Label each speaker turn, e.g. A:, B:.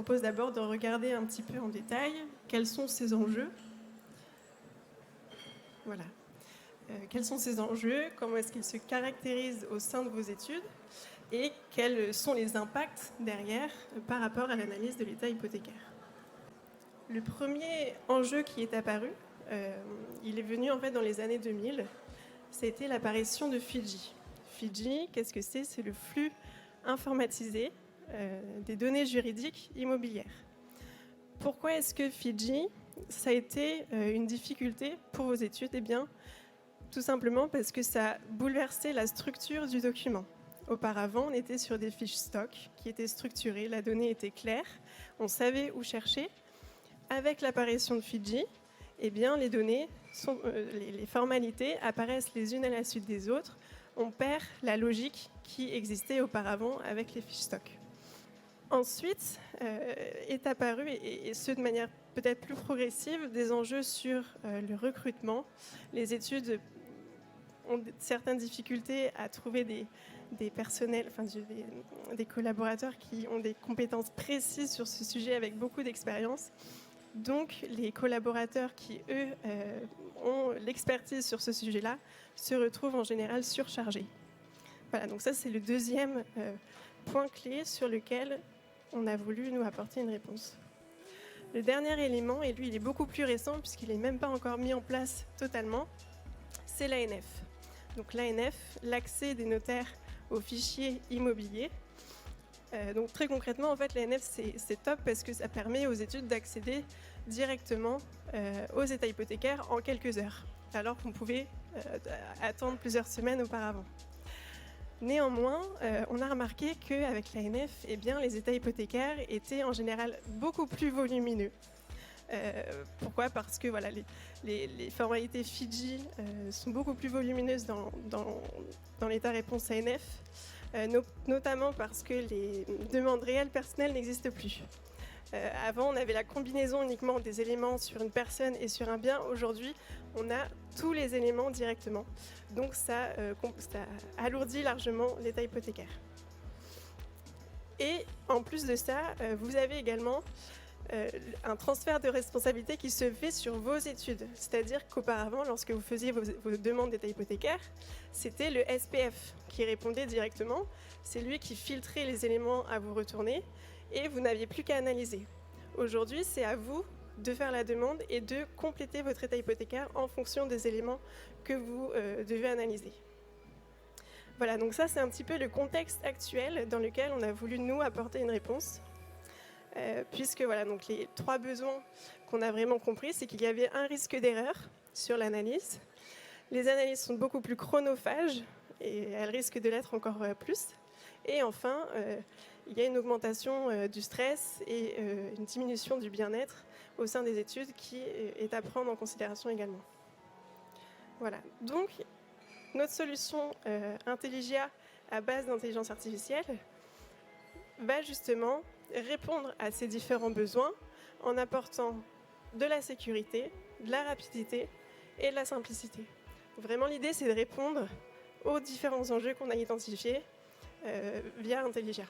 A: Je propose d'abord de regarder un petit peu en détail quels sont ces enjeux. Voilà. Quels sont ces enjeux, comment est-ce qu'ils se caractérisent au sein de vos études et quels sont les impacts derrière par rapport à l'analyse de l'état hypothécaire. Le premier enjeu qui est apparu, il est venu en fait dans les années 2000, c'était l'apparition de Fidji. Fidji, qu'est-ce que c'est? C'est le flux informatisé des données juridiques immobilières. Pourquoi est-ce que Fidji, ça a été une difficulté pour vos études? Eh bien, tout simplement parce que ça a bouleversé la structure du document. Auparavant, on était sur des fiches stock qui étaient structurées, la donnée était claire, on savait où chercher. Avec l'apparition de Fidji, eh bien, les données, les formalités apparaissent les unes à la suite des autres. On perd la logique qui existait auparavant avec les fiches stock. Ensuite, est apparu, et ce de manière peut-être plus progressive, des enjeux sur le recrutement. Les études ont certaines difficultés à trouver des personnels, enfin des collaborateurs qui ont des compétences précises sur ce sujet avec beaucoup d'expérience. Donc les collaborateurs qui, eux, ont l'expertise sur ce sujet-là se retrouvent en général surchargés. Voilà, donc ça c'est le deuxième point clé sur lequel on a voulu nous apporter une réponse. Le dernier élément, et lui il est beaucoup plus récent puisqu'il n'est même pas encore mis en place totalement, c'est l'ANF. Donc l'ANF, l'accès des notaires aux fichiers immobiliers. Donc très concrètement, en fait, l'ANF c'est top parce que ça permet aux études d'accéder directement aux états hypothécaires en quelques heures, alors qu'on pouvait attendre plusieurs semaines auparavant. Néanmoins, on a remarqué qu'avec l'ANF, eh bien, les états hypothécaires étaient en général beaucoup plus volumineux. Pourquoi? Parce que voilà, les formalités Fidji sont beaucoup plus volumineuses dans l'état réponse ANF, notamment parce que les demandes réelles personnelles n'existent plus. Avant, on avait la combinaison uniquement des éléments sur une personne et sur un bien. Aujourd'hui, on a tous les éléments directement. Donc ça alourdit largement l'état hypothécaire. Et en plus de ça, vous avez également un transfert de responsabilité qui se fait sur vos études. C'est-à-dire qu'auparavant, lorsque vous faisiez vos demandes d'état hypothécaire, c'était le SPF qui répondait directement. C'est lui qui filtrait les éléments à vous retourner et vous n'aviez plus qu'à analyser. Aujourd'hui, c'est à vous de faire la demande et de compléter votre état hypothécaire en fonction des éléments que vous devez analyser. Voilà, donc ça c'est un petit peu le contexte actuel dans lequel on a voulu nous apporter une réponse. Puisque voilà, donc les trois besoins qu'on a vraiment compris, c'est qu'il y avait un risque d'erreur sur l'analyse. Les analyses sont beaucoup plus chronophages et elles risquent de l'être encore plus. Et enfin, il y a une augmentation du stress et une diminution du bien-être au sein des études qui est à prendre en considération également. Voilà, donc notre solution Intelligia à base d'intelligence artificielle va justement répondre à ces différents besoins en apportant de la sécurité, de la rapidité et de la simplicité. Vraiment, l'idée, c'est de répondre aux différents enjeux qu'on a identifiés via Intelligia.